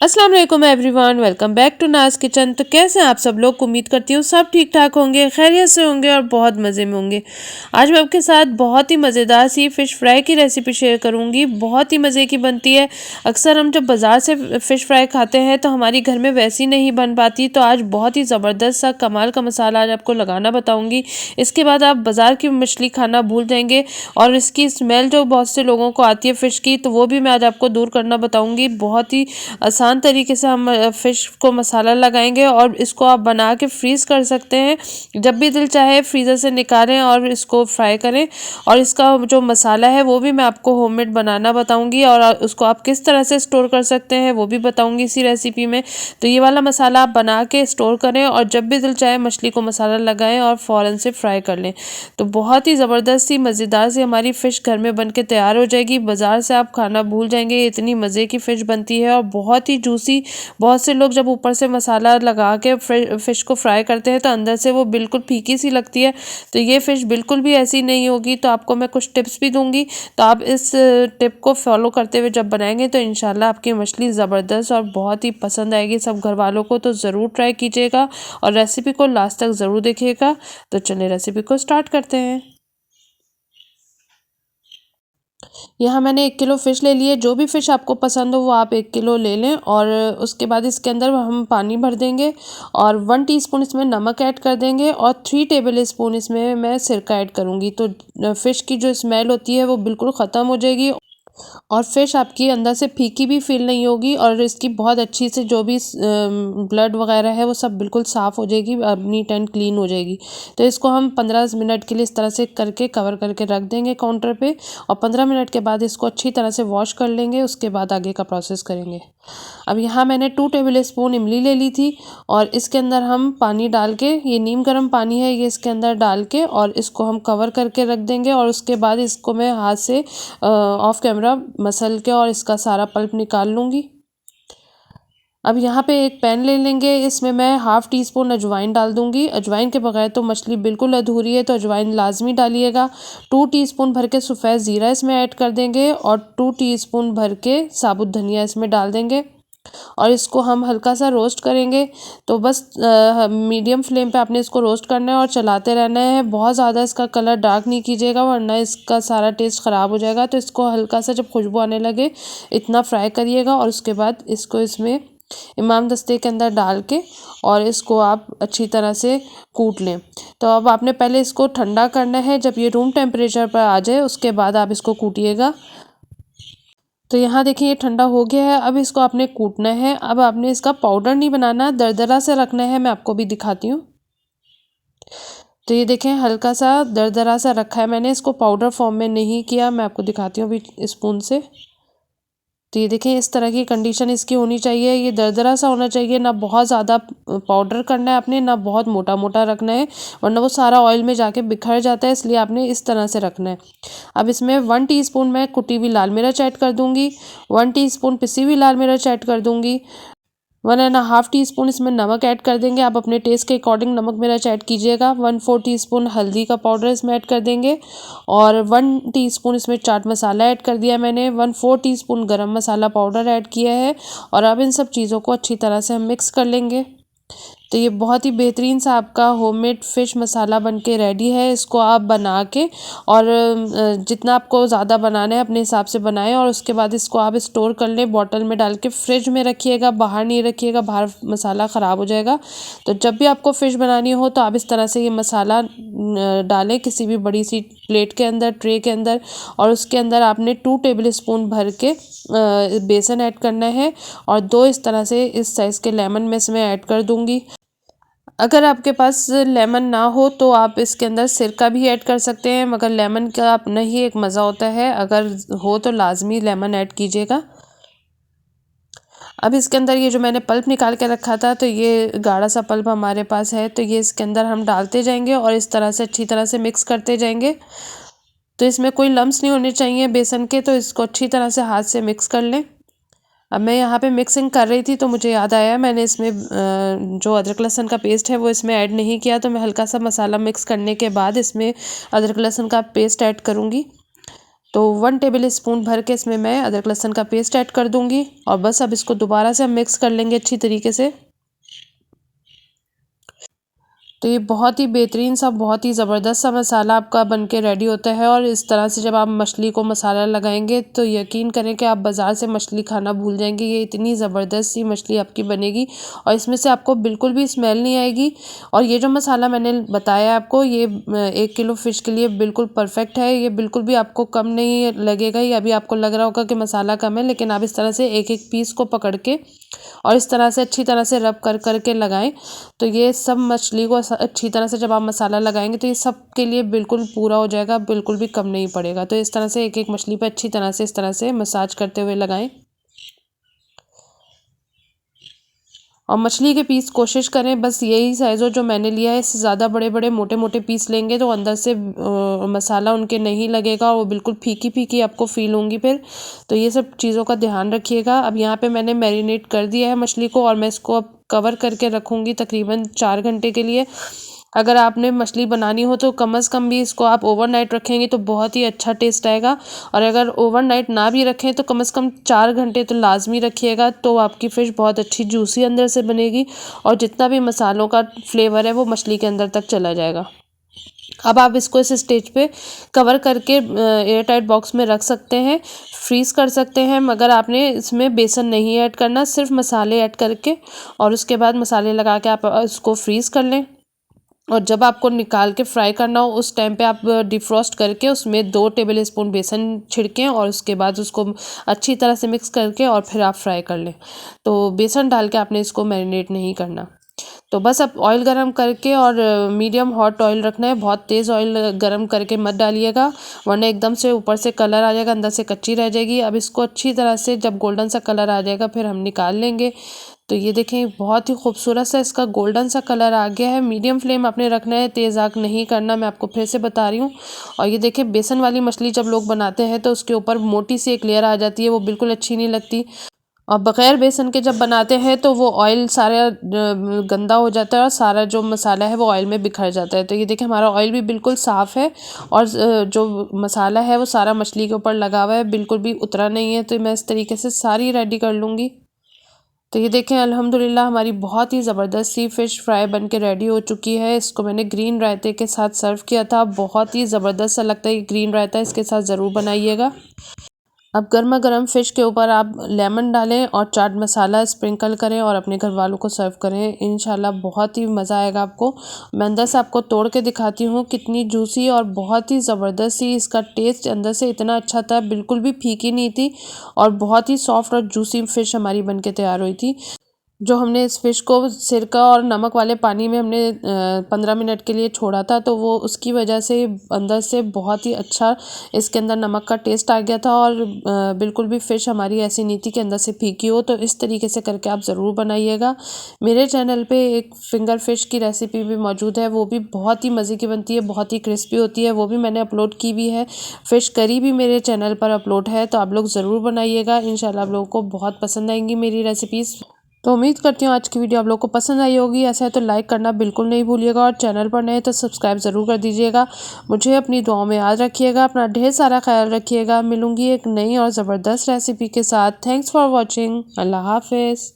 अस्सलाम वालेकुम everyone, welcome back to नाज किचन। तो कैसे हैं आप सब लोग? उम्मीद करती हूँ सब ठीक ठाक होंगे, खैरियत से होंगे और बहुत मज़े में होंगे। आज मैं आपके साथ बहुत ही मज़ेदार सी फ़िश फ्राई की रेसिपी शेयर करूँगी। बहुत ही मज़े की बनती है। अक्सर हम जब बाज़ार से फ़िश फ्राई खाते हैं तो हमारी घर में वैसी नहीं बन पाती। तो आज बहुत ही ज़बरदस्त सा कमाल का मसाला आज आपको लगाना बताऊँगी। इसके बाद आप बाज़ार की मछली खाना भूल जाएंगे और इसकी स्मेल जो बहुत से लोगों को आती है फ़िश की, तो वो भी मैं आज आपको दूर करना बताऊँगी। बहुत ही आसान तरीके से हम फ़िश को मसाला लगाएंगे और इसको आप बना के फ्रीज़ कर सकते हैं। जब भी दिल चाहे फ्रीज़र से निकालें और इसको फ्राई करें। और इसका जो मसाला है वो भी मैं आपको होममेड बनाना बताऊंगी और उसको आप किस तरह से स्टोर कर सकते हैं वो भी बताऊंगी इसी रेसिपी में। तो ये वाला मसाला आप बना के स्टोर करें और जब भी दिल चाहे मछली को मसाला लगाएं और फ़ौरन से फ्राई कर लें। तो बहुत ही ज़बरदस्त सी मज़ेदार सी हमारी फ़िश घर में बन के तैयार हो जाएगी। बाज़ार से आप खाना भूल जाएंगे, इतनी मज़े की फ़िश बनती है और बहुत ही जूसी। बहुत से लोग जब ऊपर से मसाला लगा के फ़िश को फ्राई करते हैं तो अंदर से वो बिल्कुल फीकी सी लगती है। तो ये फ़िश बिल्कुल भी ऐसी नहीं होगी। तो आपको मैं कुछ टिप्स भी दूंगी, तो आप इस टिप को फॉलो करते हुए जब बनाएंगे तो इंशाल्लाह आपकी मछली ज़बरदस्त और बहुत ही पसंद आएगी सब घर वालों को। तो ज़रूर ट्राई कीजिएगा और रेसिपी को लास्ट तक ज़रूर देखिएगा। तो चलिए रेसिपी को स्टार्ट करते हैं। यहाँ मैंने 1 किलो फ़िश ले ली है। जो भी फ़िश आपको पसंद हो वो आप 1 किलो ले लें और उसके बाद इसके अंदर हम पानी भर देंगे और 1 टीस्पून इसमें नमक ऐड कर देंगे और 3 टेबल स्पून इसमें मैं सिरका ऐड करूँगी। तो फ़िश की जो स्मेल होती है वो बिल्कुल ख़त्म हो जाएगी और फ़िश आपकी अंदर से फीकी भी फील नहीं होगी और इसकी बहुत अच्छी से जो भी ब्लड वगैरह है वो सब बिल्कुल साफ़ हो जाएगी, नीट एंड क्लीन हो जाएगी। तो इसको हम 15 मिनट के लिए इस तरह से करके कवर करके रख देंगे काउंटर पे और 15 मिनट के बाद इसको अच्छी तरह से वॉश कर लेंगे। उसके बाद आगे का प्रोसेस करेंगे। अब यहाँ मैंने 2 टेबल स्पून इमली ले ली थी और इसके अंदर हम पानी डाल के, ये नीम गर्म पानी है, ये इसके अंदर डाल के और इसको हम कवर करके रख देंगे और उसके बाद इसको मैं हाथ से ऑफ कैमरा मसल के और इसका सारा पल्प निकाल लूँगी। अब यहाँ पे एक पैन ले लेंगे, इसमें मैं हाफ़ टी स्पून अजवाइन डाल दूँगी। अजवाइन के बगैर तो मछली बिल्कुल अधूरी है, तो अजवाइन लाजमी डालिएगा। 2 टीस्पून भर के सफ़ेद ज़ीरा इसमें ऐड कर देंगे और 2 टीस्पून भर के साबुत धनिया इसमें डाल देंगे और इसको हम हल्का सा रोस्ट करेंगे। तो बस मीडियम फ्लेम पे आपने इसको रोस्ट करना है और चलाते रहना है। बहुत ज़्यादा इसका कलर डार्क नहीं कीजिएगा वरना इसका सारा टेस्ट ख़राब हो जाएगा। तो इसको हल्का सा जब खुशबू आने लगे इतना फ्राई करिएगा और उसके बाद इसको इसमें इमाम दस्ते के अंदर डाल के और इसको आप अच्छी तरह से कूट लें। तो अब आपने पहले इसको ठंडा करना है, जब ये रूम टेम्परेचर पर आ जाए उसके बाद आप इसको कूटिएगा। तो यहाँ देखिए ये ठंडा हो गया है। अब इसको आपने कूटना है। अब आपने इसका पाउडर नहीं बनाना, दरदरा से रखना है। मैं आपको भी दिखाती हूँ। तो ये देखें हल्का सा दरदरा सा रखा है मैंने, इसको पाउडर फॉर्म में नहीं किया। मैं आपको दिखाती हूँ अभी स्पून से। तो ये देखें इस तरह की कंडीशन इसकी होनी चाहिए। ये दरदरा सा होना चाहिए, ना बहुत ज़्यादा पाउडर करना है आपने, ना बहुत मोटा मोटा रखना है वरना वो सारा ऑयल में जाके बिखर जाता है, इसलिए आपने इस तरह से रखना है। अब इसमें 1 टीस्पून मैं कुटी हुई लाल मिर्च ऐड कर दूंगी, 1 टीस्पून पिसी हुई लाल मिर्च ऐड कर दूंगी, 1.5 टीस्पून इसमें नमक ऐड कर देंगे। आप अपने टेस्ट के अकॉर्डिंग नमक मिर्च ऐड कीजिएगा। 1/4 टीस्पून हल्दी का पाउडर इसमें ऐड कर देंगे और 1 टीस्पून इसमें चाट मसाला ऐड कर दिया मैंने, 1/4 टीस्पून गरम मसाला पाउडर ऐड किया है और अब इन सब चीज़ों को अच्छी तरह से हम मिक्स कर लेंगे। तो ये बहुत ही बेहतरीन सा आपका होममेड फ़िश मसाला बनके रेडी है। इसको आप बना के और जितना आपको ज़्यादा बनाना है अपने हिसाब से बनाएं और उसके बाद इसको आप स्टोर कर लें, बॉटल में डाल के फ्रिज में रखिएगा, बाहर नहीं रखिएगा, बाहर मसाला ख़राब हो जाएगा। तो जब भी आपको फ़िश बनानी हो तो आप इस तरह से ये मसाला डालें किसी भी बड़ी सी प्लेट के अंदर, ट्रे के अंदर और उसके अंदर आपने 2 टेबल स्पून भर के बेसन ऐड करना है और 2 इस तरह से इस साइज़ के लेमन मैं इसमें ऐड कर दूँगी। अगर आपके पास लेमन ना हो तो आप इसके अंदर सिरका भी ऐड कर सकते हैं, मगर लेमन का अपना ही एक मज़ा होता है। अगर हो तो लाजमी लेमन ऐड कीजिएगा। अब इसके अंदर ये जो मैंने पल्प निकाल के रखा था, तो ये गाढ़ा सा पल्प हमारे पास है, तो ये इसके अंदर हम डालते जाएंगे और इस तरह से अच्छी तरह से मिक्स करते जाएंगे। तो इसमें कोई लम्स नहीं होने चाहिए बेसन के, तो इसको अच्छी तरह से हाथ से मिक्स कर लें। अब मैं यहाँ पे मिक्सिंग कर रही थी तो मुझे याद आया मैंने इसमें जो अदरक लहसुन का पेस्ट है वो इसमें ऐड नहीं किया, तो मैं हल्का सा मसाला मिक्स करने के बाद इसमें अदरक लहसुन का पेस्ट ऐड करूँगी। तो 1 टेबल स्पून भर के इसमें मैं अदरक लहसुन का पेस्ट ऐड कर दूंगी और बस अब इसको दोबारा से हम मिक्स कर लेंगे अच्छी तरीके से। तो ये बहुत ही बेहतरीन सा, बहुत ही ज़बरदस्त सा मसाला आपका बनके रेडी होता है। और इस तरह से जब आप मछली को मसाला लगाएंगे तो यकीन करें कि आप बाज़ार से मछली खाना भूल जाएंगे। ये इतनी ज़बरदस्त सी मछली आपकी बनेगी और इसमें से आपको बिल्कुल भी स्मेल नहीं आएगी। और ये जो मसाला मैंने बताया आपको, ये 1 किलो फ़िश के लिए बिल्कुल परफेक्ट है। ये बिल्कुल भी आपको कम नहीं लगेगा। ये अभी आपको लग रहा होगा कि मसाला कम है, लेकिन आप इस तरह से एक एक पीस को पकड़ के और इस तरह से अच्छी तरह से रब कर कर के लगाएं। तो ये सब मछली को अच्छी तरह से जब आप मसाला लगाएंगे तो ये सब के लिए बिल्कुल पूरा हो जाएगा, बिल्कुल भी कम नहीं पड़ेगा। तो इस तरह से एक एक मछली पे अच्छी तरह से इस तरह से मसाज करते हुए लगाएं। और मछली के पीस कोशिश करें बस यही साइज़ हो जो मैंने लिया है। इससे ज़्यादा बड़े बड़े मोटे मोटे पीस लेंगे तो अंदर से मसाला उनके नहीं लगेगा और वो बिल्कुल फीकी फीकी आपको फ़ील होंगी फिर। तो ये सब चीज़ों का ध्यान रखिएगा। अब यहाँ पे मैंने मैरिनेट कर दिया है मछली को और मैं इसको अब कवर करके रखूँगी तकरीबन 4 घंटे के लिए। अगर आपने मछली बनानी हो तो कम से कम भी इसको आप ओवरनाइट रखेंगे तो बहुत ही अच्छा टेस्ट आएगा। और अगर ओवरनाइट ना भी रखें तो कम से कम 4 घंटे तो लाजमी रखिएगा, तो आपकी फ़िश बहुत अच्छी जूसी अंदर से बनेगी और जितना भी मसालों का फ्लेवर है वो मछली के अंदर तक चला जाएगा। अब आप इसको इस स्टेज पे कवर करके एयर टाइट बॉक्स में रख सकते हैं, फ्रीज़ कर सकते हैं। मगर आपने इसमें बेसन नहीं ऐड करना, सिर्फ मसाले ऐड करके और उसके बाद मसाले लगा के आप इसको फ्रीज़ कर लें। और जब आपको निकाल के फ्राई करना हो उस टाइम पे आप डिफ्रॉस्ट करके उसमें 2 टेबल स्पून बेसन छिड़कें और उसके बाद उसको अच्छी तरह से मिक्स करके और फिर आप फ्राई कर लें। तो बेसन डाल के आपने इसको मैरिनेट नहीं करना। तो बस आप ऑयल गरम करके और मीडियम हॉट ऑयल रखना है। बहुत तेज़ ऑयल गरम करके मत डालिएगा, वरना एकदम से ऊपर से कलर आ जाएगा, अंदर से कच्ची रह जाएगी। अब इसको अच्छी तरह से जब गोल्डन सा कलर आ जाएगा फिर हम निकाल लेंगे। तो ये देखें बहुत ही खूबसूरत सा इसका गोल्डन सा कलर आ गया है। मीडियम फ्लेम आपने रखना है, तेज़ आग नहीं करना, मैं आपको फिर से बता रही हूँ। और ये देखें बेसन वाली मछली जब लोग बनाते हैं तो उसके ऊपर मोटी सी एक लेयर आ जाती है, वो बिल्कुल अच्छी नहीं लगती। और बग़ैर बेसन के जब बनाते हैं तो वो ऑयल सारा गंदा हो जाता है और सारा जो मसाला है वो ऑयल में बिखर जाता है। तो ये देखिए हमारा ऑयल भी बिल्कुल साफ़ है और जो मसाला है वो सारा मछली के ऊपर लगा हुआ है, बिल्कुल भी उतरा नहीं है। तो मैं इस तरीके से सारी रेडी कर लूँगी। तो ये देखें अल्हम्दुलिल्लाह हमारी बहुत ही ज़बरदस्त सी फ़िश फ्राई बन के रेडी हो चुकी है। इसको मैंने ग्रीन रायते के साथ सर्व किया था, बहुत ही ज़बरदस्त सा लगता है ये ग्रीन रायता, इसके साथ ज़रूर बनाइएगा। अब गर्मा गर्म फ़िश के ऊपर आप लेमन डालें और चाट मसाला स्प्रिंकल करें और अपने घर वालों को सर्व करें। इंशाल्लाह बहुत ही मज़ा आएगा आपको। मैं अंदर से आपको तोड़ के दिखाती हूँ कितनी जूसी और बहुत ही ज़बरदस्त सी इसका टेस्ट अंदर से इतना अच्छा था, बिल्कुल भी फीकी नहीं थी और बहुत ही सॉफ्ट और जूसी फ़िश हमारी बन के तैयार हुई थी। जो हमने इस फ़िश को सिरका और नमक वाले पानी में हमने 15 मिनट के लिए छोड़ा था, तो वो उसकी वजह से अंदर से बहुत ही अच्छा इसके अंदर नमक का टेस्ट आ गया था और बिल्कुल भी फ़िश हमारी ऐसी नहीं थी कि अंदर से फीकी हो। तो इस तरीके से करके आप ज़रूर बनाइएगा। मेरे चैनल पे एक फिंगर फ़िश की रेसिपी भी मौजूद है, वो भी बहुत ही मज़े की बनती है, बहुत ही क्रिस्पी होती है, वो भी मैंने अपलोड की भी है। फ़िश करी भी मेरे चैनल पर अपलोड है, तो आप लोग ज़रूर बनाइएगा। इंशाल्लाह आप लोगों को बहुत पसंद आएंगी मेरी रेसिपीज़। तो उम्मीद करती हूँ आज की वीडियो आप लोगों को पसंद आई होगी। ऐसा है तो लाइक करना बिल्कुल नहीं भूलिएगा और चैनल पर नए तो सब्सक्राइब ज़रूर कर दीजिएगा। मुझे अपनी दुआओं में याद रखिएगा, अपना ढेर सारा ख्याल रखिएगा। मिलूँगी एक नई और ज़बरदस्त रेसिपी के साथ। Thanks for watching. अल्लाह हाफिज़।